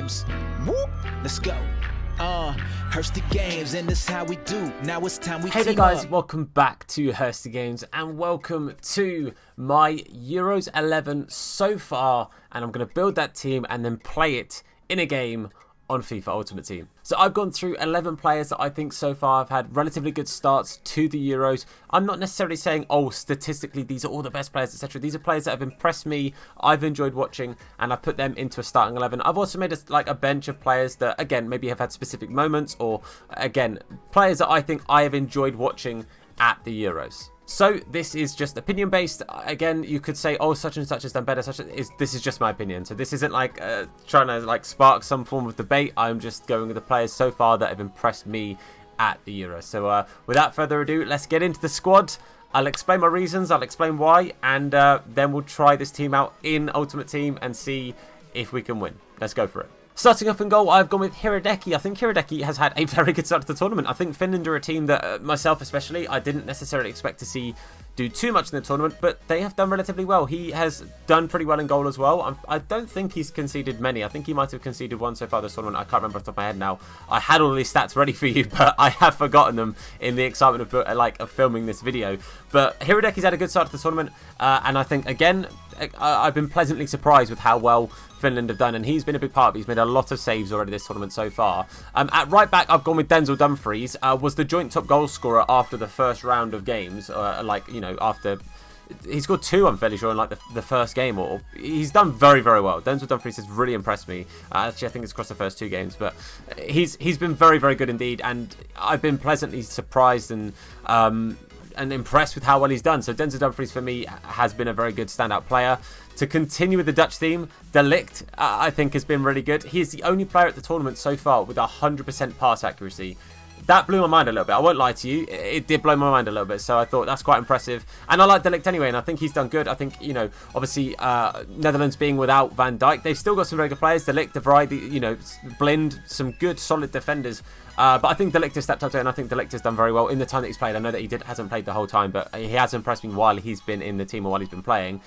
games. Whoop, let's go. Hursty games, and this how we do. Now it's time we Hey there team guys, up. welcome back to Hursty Games and welcome to my Euros 11 so far, and I'm going to build that team and then play it in a game on FIFA Ultimate Team. So I've gone through 11 players that I think so far have had relatively good starts to the Euros. I'm not necessarily saying, oh, statistically these are all the best players, etc. These are players that have impressed me, I've enjoyed watching, and I've put them into a starting 11. I've also made a bench of players that, again, maybe have had specific moments, or, again, players that I think I have enjoyed watching at the Euros. So this is just opinion based. Again, you could say, oh, such and such has done better. This is just my opinion. So this isn't like trying to spark some form of debate. I'm just going with the players so far that have impressed me at the Euros. So without further ado, let's get into the squad. I'll explain my reasons. I'll explain why, and then we'll try this team out in Ultimate Team and see if we can win. Let's go for it. Starting off in goal, I've gone with Hursty. I think Hursty has had a very good start to the tournament. I think Finland are a team that, myself especially, I didn't necessarily expect to see do too much in the tournament, but they have done relatively well. He has done pretty well in goal as well. I don't think he's conceded many. I think he might have conceded one so far this tournament. I can't remember off the top of my head now. I had all these stats ready for you, but I have forgotten them in the excitement of filming this video. But Hursty's had a good start to the tournament, and I think, again, I've been pleasantly surprised with how well Finland have done, and he's been a big part of it. He's made a lot of saves already this tournament so far. At right back, I've gone with Denzel Dumfries. Was the joint top goal scorer after the first round of games, after he scored two, I'm fairly sure, in the first game. Or he's done very, very well. Denzel Dumfries has really impressed me. Actually, I think it's across the first two games, but he's been very, very good indeed, and I've been pleasantly surprised and impressed with how well he's done. So Denzel Dumfries for me has been a very good standout player. To continue with the Dutch theme, De Ligt I think has been really good. He is the only player at the tournament so far with 100% pass accuracy. That blew my mind a little bit. I won't lie to you. It did blow my mind a little bit. So I thought that's quite impressive. And I like De Ligt anyway, and I think he's done good. I think, obviously, Netherlands being without Van Dijk, they've still got some very good players. De Ligt, De Vrij, Blind, some good, solid defenders. But I think De Ligt has stepped up to it, and I think De Ligt has done very well in the time that he's played. I know that he hasn't played the whole time, but he has impressed me while he's been in the team or while he's been playing.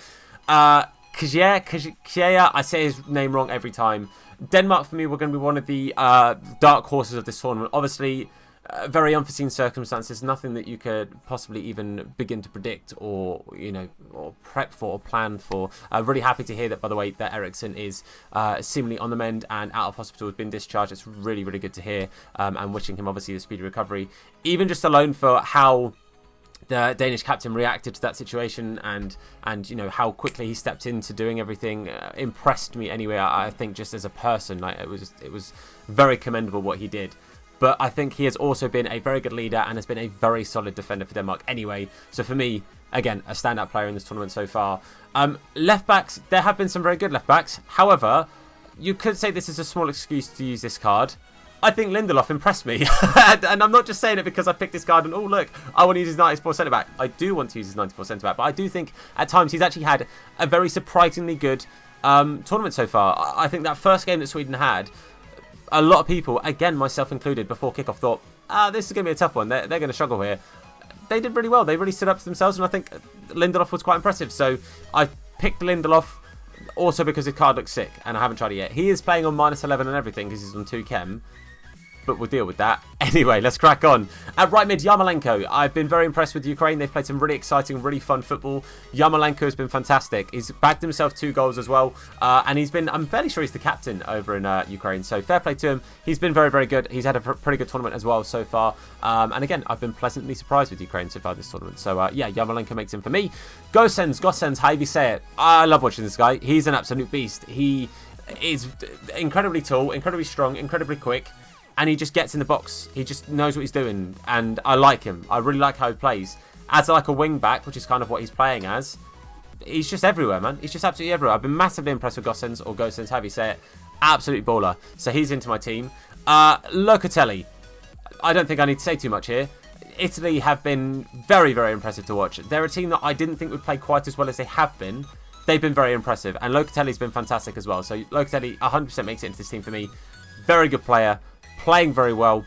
Kjær, I say his name wrong every time. Denmark, for me, were going to be one of the dark horses of this tournament. Obviously, very unforeseen circumstances, nothing that you could possibly even begin to predict or prep for or plan for. Really happy to hear that, by the way, that Eriksen is seemingly on the mend and out of hospital, has been discharged. It's really, really good to hear, and wishing him obviously a speedy recovery. Even just alone for how the Danish captain reacted to that situation and how quickly he stepped into doing everything impressed me anyway. I think just as a person, it was very commendable what he did. But I think he has also been a very good leader and has been a very solid defender for Denmark anyway. So for me, again, a standout player in this tournament so far. Left backs, there have been some very good left backs. However, you could say this is a small excuse to use this card. I think Lindelof impressed me. And I'm not just saying it because I picked this card and, oh, look, I want to use his 94 centre-back. I do want to use his 94 centre-back, but I do think at times he's actually had a very surprisingly good tournament so far. I think that first game that Sweden had, a lot of people, again, myself included, before kickoff thought, this is going to be a tough one. They're going to struggle here. They did really well. They really stood up to themselves, and I think Lindelof was quite impressive. So I picked Lindelof also because his card looks sick, and I haven't tried it yet. He is playing on -11 and everything because he's on 2 chem. But we'll deal with that. Anyway, let's crack on. At right mid, Yarmolenko. I've been very impressed with Ukraine. They've played some really exciting, really fun football. Yarmolenko has been fantastic. He's bagged himself 2 goals as well. And I'm fairly sure he's the captain over in Ukraine. So fair play to him. He's been very, very good. He's had a pretty good tournament as well so far. And again, I've been pleasantly surprised with Ukraine so far this tournament. So yeah, Yarmolenko makes him for me. Gosens, however you say it. I love watching this guy. He's an absolute beast. He is incredibly tall, incredibly strong, incredibly quick. And he just gets in the box. He just knows what he's doing. And I like him. I really like how he plays. As like a wing back, which is kind of what he's playing as, he's just everywhere, man. He's just absolutely everywhere. I've been massively impressed with Gosens, or Gosens, however you say it. Absolute baller. So he's into my team. Locatelli. I don't think I need to say too much here. Italy have been very, very impressive to watch. They're a team that I didn't think would play quite as well as they have been. They've been very impressive. And Locatelli's been fantastic as well. So Locatelli 100% makes it into this team for me. Very good player. Playing very well.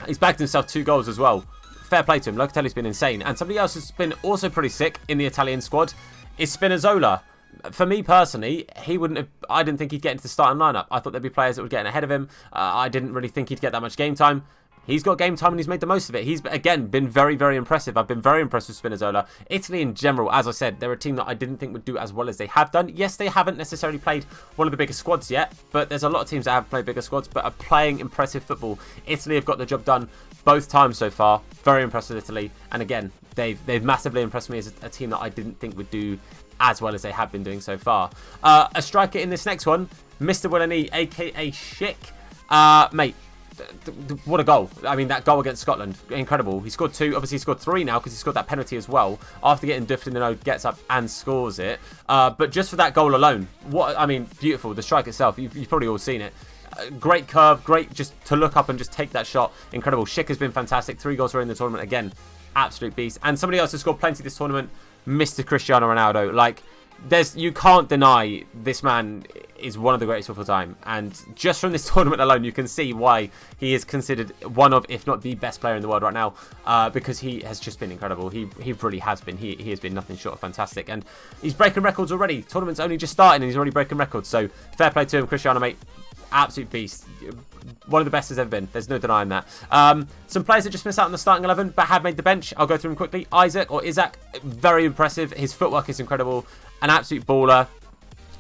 He's bagged himself 2 goals as well. Fair play to him. Locatelli's been insane. And somebody else has been also pretty sick in the Italian squad is Spinazzola. For me personally, he wouldn't have. I didn't think he'd get into the starting lineup. I thought there'd be players that would get in ahead of him. I didn't really think he'd get that much game time. He's got game time and he's made the most of it. He's, again, been very, very impressive. I've been very impressed with Spinazzola. Italy in general, as I said, they're a team that I didn't think would do as well as they have done. Yes, they haven't necessarily played one of the biggest squads yet, but there's a lot of teams that have played bigger squads but are playing impressive football. Italy have got the job done both times so far. Very impressed with Italy. And again, they've massively impressed me as a team that I didn't think would do as well as they have been doing so far. A striker in this next one, Mr. Willany, a.k.a. Schick. Mate, what a goal. I mean, that goal against Scotland, incredible. He scored 2, obviously he scored 3 now because he scored that penalty as well. After getting duffed in the nose, gets up and scores it. But just for that goal alone, I mean, beautiful. The strike itself, you've probably all seen it. Great curve, great just to look up and just take that shot. Incredible. Schick has been fantastic. 3 goals for in the tournament again. Absolute beast. And somebody else has scored plenty this tournament, Mr. Cristiano Ronaldo. Like, you can't deny this man is one of the greatest of all time, and just from this tournament alone you can see why he is considered one of, if not the best player in the world right now, because he has just been incredible. He really has been. He has been nothing short of fantastic, and he's breaking records already. Tournament's only just starting and he's already breaking records, so fair play to him. Cristiano, mate, absolute beast. One of the best has ever been. There's no denying that. Some players that just missed out on the starting 11 but have made the bench. I'll go through them quickly. Isaac, very impressive. His footwork is incredible. An absolute baller.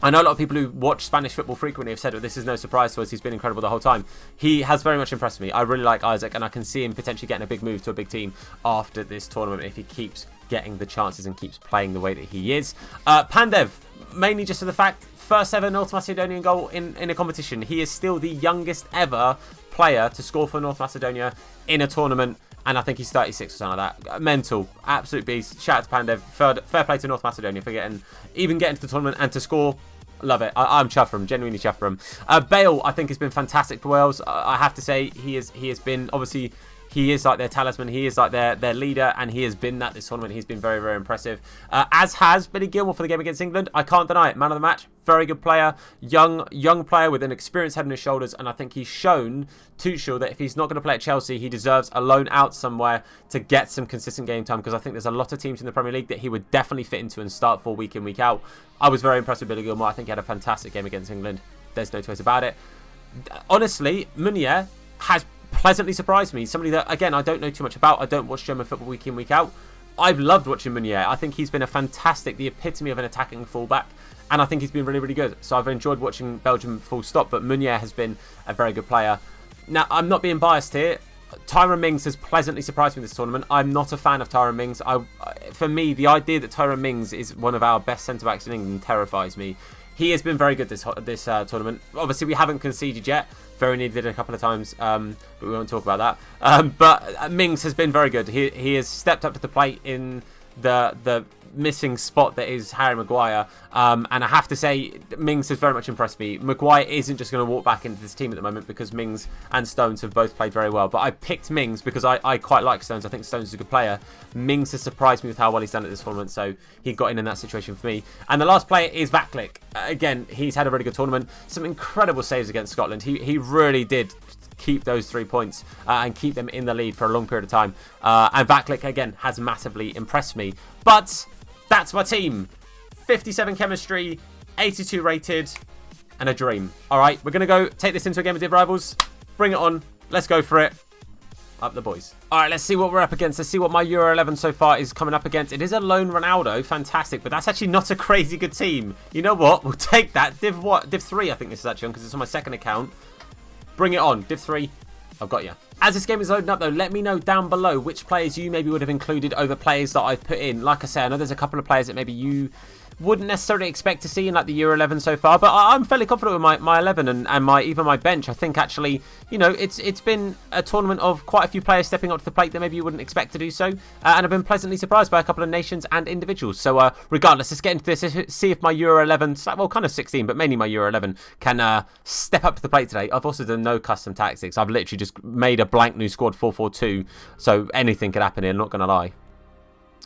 I know a lot of people who watch Spanish football frequently have said that this is no surprise to us. He's been incredible the whole time. He has very much impressed me. I really like Isaac, and I can see him potentially getting a big move to a big team after this tournament if he keeps getting the chances and keeps playing the way that he is. Pandev, mainly just for the fact, first ever North Macedonian goal in a competition. He is still the youngest ever player to score for North Macedonia in a tournament. And I think he's 36 or something like that. Mental. Absolute beast. Shout out to Pandev. Fair play to North Macedonia for getting to the tournament and to score. Love it. I'm chuffed for him. Genuinely chuffed for him. Bale, I think, has been fantastic for Wales. I have to say, he has been, obviously, he is like their talisman. He is like their leader, and he has been that this tournament. He's been very, very impressive. As has Billy Gilmore for the game against England. I can't deny it. Man of the match. Very good player. Young player with an experienced head on his shoulders, and I think he's shown Tuchel that if he's not going to play at Chelsea, he deserves a loan out somewhere to get some consistent game time, because I think there's a lot of teams in the Premier League that he would definitely fit into and start for week in, week out. I was very impressed with Billy Gilmore. I think he had a fantastic game against England. There's no two ways about it. Honestly, Meunier has pleasantly surprised me. Somebody that, again, I don't know too much about. I don't watch German football week in, week out. I've loved watching Meunier. I think he's been the epitome of an attacking fullback, and I think he's been really, really good. So I've enjoyed watching Belgium full stop, but Meunier has been a very good player. Now, I'm not being biased here. Tyrone Mings has pleasantly surprised me this tournament. I'm not a fan of Tyrone Mings. For me, the idea that Tyrone Mings is one of our best centre-backs in England terrifies me. He has been very good this tournament. Obviously, we haven't conceded yet. Very needed a couple of times, but we won't talk about that. But Mings has been very good. He has stepped up to the plate in the missing spot that is Harry Maguire, and I have to say Mings has very much impressed me. Maguire isn't just going to walk back into this team at the moment because Mings and Stones have both played very well, but I picked Mings because I quite like Stones. I think Stones is a good player. Mings has surprised me with how well he's done at this tournament, so he got in that situation for me. And the last player is Vaclik. Again, he's had a really good tournament, some incredible saves against Scotland. He really did keep those 3 points and keep them in the lead for a long period of time, and Vaclik again has massively impressed me. But that's my team. 57 chemistry, 82 rated, and a dream. All right, we're going to go take this into a game of Div Rivals. Bring it on. Let's go for it. Up the boys. All right, let's see what we're up against. Let's see what my Euro 11 so far is coming up against. It is a lone Ronaldo. Fantastic, but that's actually not a crazy good team. You know what? We'll take that. Div 3, I think this is actually on, because it's on my second account. Bring it on. Div 3. I've got you. As this game is loading up though, let me know down below which players you maybe would have included over players that I've put in. Like I say, I know there's a couple of players that maybe you wouldn't necessarily expect to see in like the Euro 11 so far, but I'm fairly confident with my 11 and even my bench. I think actually, you know, it's been a tournament of quite a few players stepping up to the plate that maybe you wouldn't expect to do so, and I've been pleasantly surprised by a couple of nations and individuals. So regardless, let's get into this, see if my Euro 11, well, kind of 16, but mainly my Euro 11 can step up to the plate today. I've also done no custom tactics. I've literally just made a blank new squad 4-4-2, so anything could happen here, not going to lie.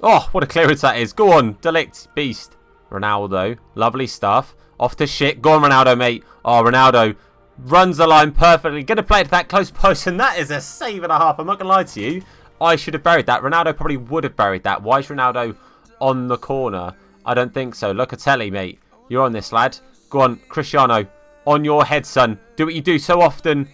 Oh, what a clearance that is. Go on, Delict, beast. Ronaldo, lovely stuff. Off to shit. Go on, Ronaldo, mate. Oh, Ronaldo runs the line perfectly. Going to play it to that close post, and that is a save and a half. I'm not going to lie to you. I should have buried that. Ronaldo probably would have buried that. Why is Ronaldo on the corner? I don't think so. Locatelli, mate. You're on this, lad. Go on, Cristiano. On your head, son. Do what you do so often.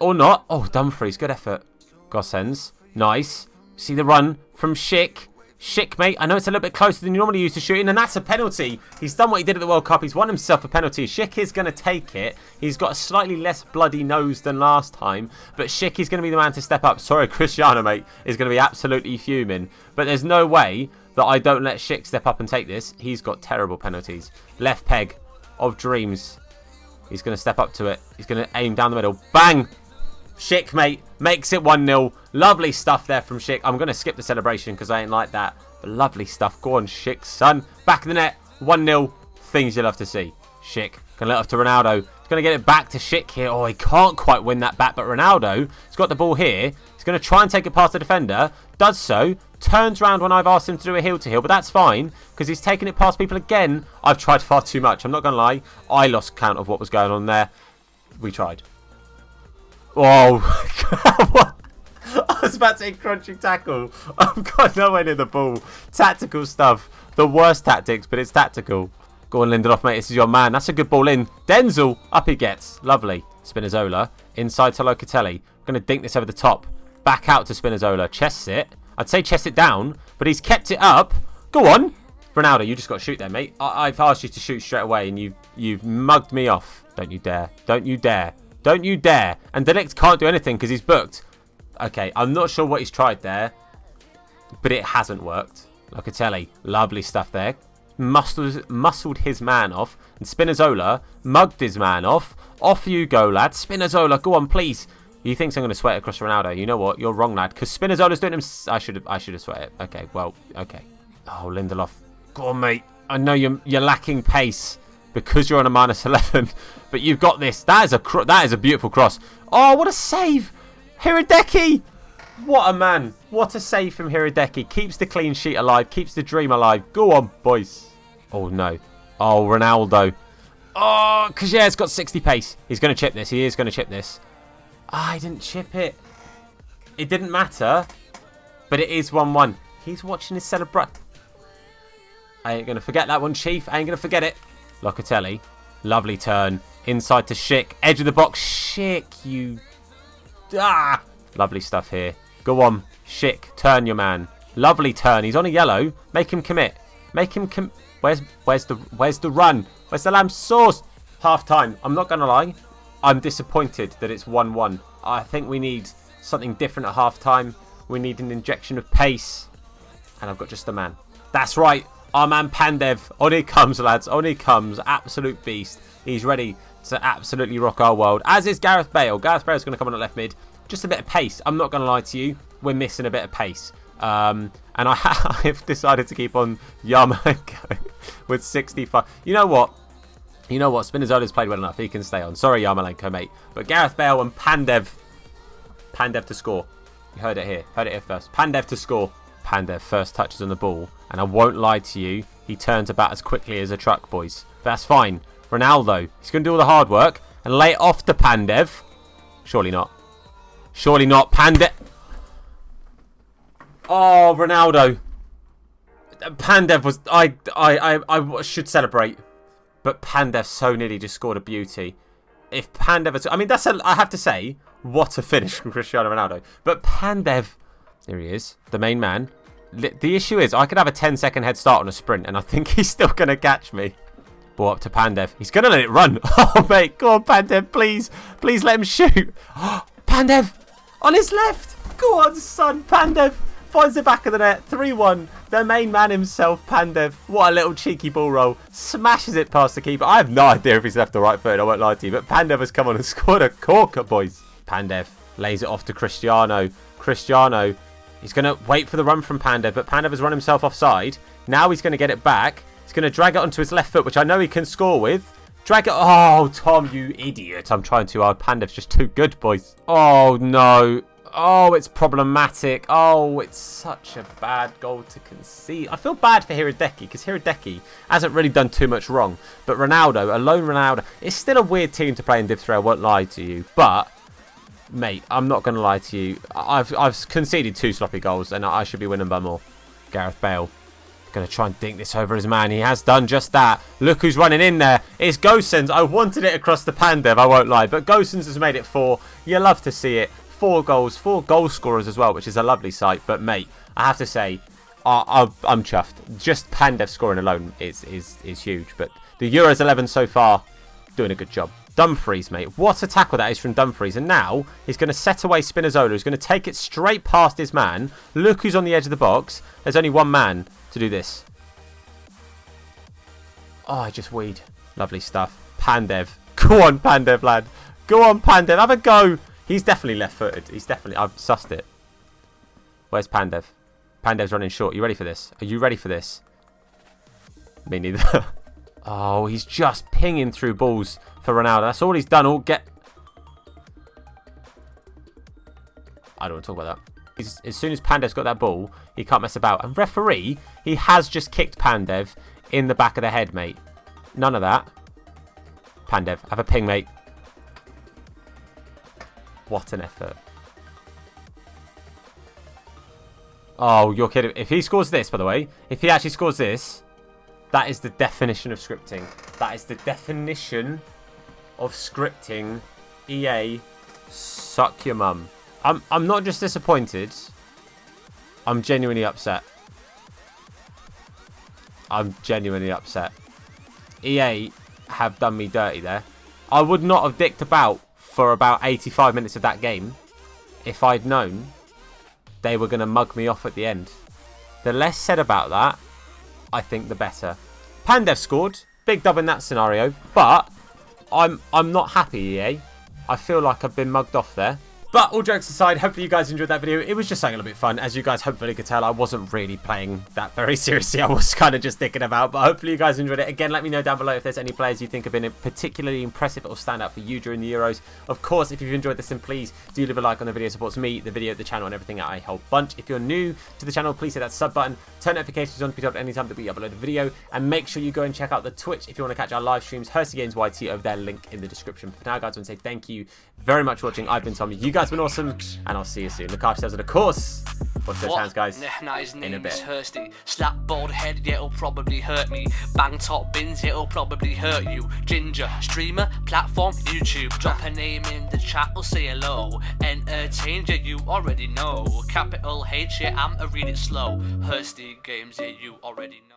Or not. Oh, Dumfries. Good effort. Gossens. Nice. See the run from Schick. Schick, mate. I know it's a little bit closer than you normally used to shooting, and that's a penalty. He's done what he did at the World Cup. He's won himself a penalty. Schick is going to take it. He's got a slightly less bloody nose than last time, but Schick is going to be the man to step up. Sorry, Cristiano, mate, is going to be absolutely fuming. But there's no way that I don't let Schick step up and take this. He's got terrible penalties. Left peg of dreams. He's going to step up to it. He's going to aim down the middle. Bang! Schick, mate, makes it 1-0. Lovely stuff there from Schick. I'm going to skip the celebration because I ain't like that. But lovely stuff. Go on, Schick, son. Back of the net. 1-0. Things you love to see. Schick can let off to Ronaldo. He's going to get it back to Schick here. Oh, he can't quite win that back. But Ronaldo has got the ball here. He's going to try and take it past the defender. Does so. Turns around when I've asked him to do a heel-to-heel. But that's fine because he's taking it past people again. I've tried far too much. I'm not going to lie. I lost count of what was going on there. We tried. Oh, what? I was about to say crunching tackle. I've got nowhere near the ball. Tactical stuff. The worst tactics, but it's tactical. Go on, Lindelof, mate. This is your man. That's a good ball in. Denzel. Up he gets. Lovely. Spinazzola. Inside to Locatelli. Going to dink this over the top. Back out to Spinazzola. Chests it. I'd say chest it down, but he's kept it up. Go on. Ronaldo, you just got to shoot there, mate. I've asked you to shoot straight away, and you've mugged me off. Don't you dare. Don't you dare. Don't you dare. And De Ligt can't do anything because he's booked. Okay, I'm not sure what he's tried there, but it hasn't worked. Locatelli, lovely stuff there. Muscled his man off. And Spinazzola mugged his man off. Off you go, lad. Spinazzola, go on, please. He thinks I'm going to sweat across Ronaldo. You know what? You're wrong, lad. Because Spinazzola's doing him... I should have sweat it. Okay, well, okay. Oh, Lindelof. Go on, mate. I know you're lacking pace because you're on a -11, but you've got this. That is a beautiful cross. Oh, what a save! Hiradeki! What a man. What a save from Hiradeki. Keeps the clean sheet alive. Keeps the dream alive. Go on, boys. Oh, no. Oh, Ronaldo. Oh, Kajer's got 60 pace. He's going to chip this. He is going to chip this. Ah, he didn't chip it. It didn't matter, but it is 1-1. He's watching his celebration. I ain't going to forget that one, Chief. I ain't going to forget it. Locatelli. Lovely turn. Inside to Schick. Edge of the box. Schick, you... Ah! Lovely stuff here. Go on. Schick. Turn your man. Lovely turn. He's on a yellow. Make him commit. Make him Where's the run? Where's the lamb sauce? Half time. I'm not going to lie. I'm disappointed that it's 1-1. I think we need something different at half time. We need an injection of pace. And I've got just the man. That's right. Our man Pandev. On he comes, lads. On he comes. Absolute beast. He's ready to absolutely rock our world. As is Gareth Bale. Gareth Bale's going to come on at left mid. Just a bit of pace. I'm not going to lie to you. We're missing a bit of pace. And I have decided to keep on Yarmolenko with 65. You know what? Spinazzola's played well enough. He can stay on. Sorry, Yarmolenko, mate. But Gareth Bale and Pandev. Pandev to score. You heard it here. Heard it here first. Pandev to score. Pandev first touches on the ball. And I won't lie to you. He turns about as quickly as a truck, boys. But that's fine. Ronaldo. He's going to do all the hard work. And lay it off to Pandev. Surely not. Surely not. Pandev. Oh, Ronaldo. Pandev was... I should celebrate. But Pandev so nearly just scored a beauty. If Pandev... I mean, I have to say, what a finish from Cristiano Ronaldo. But Pandev... There he is. The main man. The issue is, I could have a 10-second head start on a sprint, and I think he's still going to catch me. Ball up to Pandev. He's going to let it run. Oh, mate. Go on, Pandev, please. Please let him shoot. Pandev on his left. Go on, son. Pandev finds the back of the net. 3-1. The main man himself, Pandev. What a little cheeky ball roll. Smashes it past the keeper. I have no idea if he's left or right foot. I won't lie to you. But Pandev has come on and scored a corker, boys. Pandev lays it off to Cristiano. Cristiano. He's going to wait for the run from Pandev, but Pandev has run himself offside. Now he's going to get it back. He's going to drag it onto his left foot, which I know he can score with. Drag it. Oh, Tom, you idiot. I'm trying too hard. Pandev's just too good, boys. Oh, no. Oh, it's problematic. Oh, it's such a bad goal to concede. I feel bad for Hiradeki, because Hiradeki hasn't really done too much wrong. But Ronaldo, alone Ronaldo, it's still a weird team to play in Div 3, I won't lie to you. But... mate, I'm not going to lie to you. I've conceded 2 sloppy goals, and I should be winning by more. Gareth Bale. Going to try and dink this over his man. He has done just that. Look who's running in there. It's Gosens. I wanted it across the Pandev, I won't lie. But Gosens has made it 4. You love to see it. 4 goals. 4 goal scorers as well, which is a lovely sight. But, mate, I have to say, I'm chuffed. Just Pandev scoring alone is huge. But the Euros 11 so far, doing a good job. Dumfries, mate. What a tackle that is from Dumfries. And now he's going to set away Spinazzola. He's going to take it straight past his man. Look who's on the edge of the box. There's only one man to do this. Oh, I just weed. Lovely stuff. Pandev. Go on, Pandev, lad. Go on, Pandev. Have a go. He's definitely left-footed. He's definitely... I've sussed it. Where's Pandev? Pandev's running short. You ready for this? Are you ready for this? Me neither. Oh, he's just pinging through balls for Ronaldo. That's all he's done. I don't want to talk about that. As soon as Pandev's got that ball, he can't mess about. And referee, he has just kicked Pandev in the back of the head, mate. None of that. Pandev, have a ping, mate. What an effort. Oh, you're kidding. If he scores this, by the way, if he actually scores this, that is the definition of scripting. That is the definition of scripting. EA, suck your mum. I'm not just disappointed. I'm genuinely upset. I'm genuinely upset. EA have done me dirty there. I would not have dicked about for about 85 minutes of that game if I'd known they were going to mug me off at the end. The less said about that, I think the better. Pandev scored. Big dub in that scenario. But I'm not happy, EA. I feel like I've been mugged off there. But all jokes aside, hopefully you guys enjoyed that video. It was just something a little bit fun. As you guys hopefully could tell, I wasn't really playing that very seriously. I was kind of just thinking about. But hopefully you guys enjoyed it. Again, let me know down below if there's any players you think have been particularly impressive or stand out for you during the Euros. Of course, if you've enjoyed this, then please do leave a like on the video. It supports me, the video, the channel, and everything at a whole bunch. If you're new to the channel, please hit that sub button. Turn notifications on to be told anytime that we upload a video. And make sure you go and check out the Twitch if you want to catch our live streams. Hursty Games YT over there, link in the description. For now, guys, I want to say thank you very much for watching. I've been Tommy. You guys have been awesome. And I'll see you soon. Look after yourselves, and of course, wash those hands, guys. Nah, his in a name bit. is Hursty. Slap bald head, yeah, it'll probably hurt me. Bang top bins, it'll probably hurt you. Ginger, streamer, platform, YouTube. Drop a name in the chat, or say hello. Entertain, yeah, you already know. Capital H, yeah, I'm a read it slow. Hursty Games, yeah, you already know.